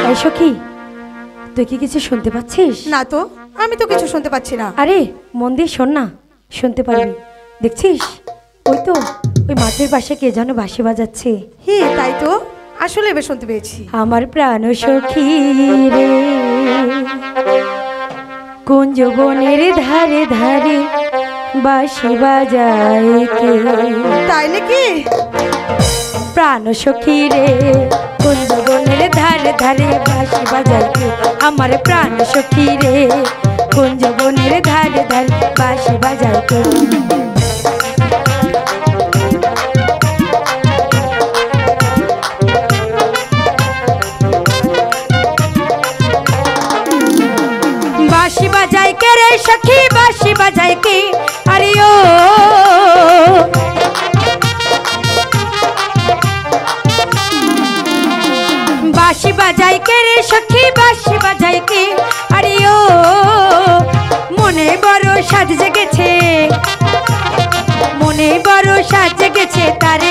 এই সখী, তুই কি কিছু শুনতে পাচ্ছিস? না তো, আমি তো কিছু শুনতে পাচ্ছি না। আরে মন দিয়ে শোন না, শুনতে পারবি। দেখছিস ওই তো ওই মাঠের পাশে কে যেন বাঁশি বাজাচ্ছে। হে তাই তো, আসলে এবার শুনতে পেয়েছি। আমার প্রাণ সখী রে, কুঞ্জ বনের ধারে ধারে বাঁশি বাজায় কে। তাই নাকি? প্রাণ সখী রে, কুঞ্জ বনের ধারে ধারে বাঁশি বাজায় কে। আমার প্রাণ সখী রে, কুঞ্জ বনের ধারে ধারে বাঁশি বাজায় কে। বাঁশি বাজায় কে রে সখী, বাঁশি বাজায় কে? আরে ও বাঁশি বাজায় কে রে সখী, বাঁশি বাজায় কে? আরে ও মনে বড় সাজ জেগেছে, মনে বড় সাজ জেগেছে, তারে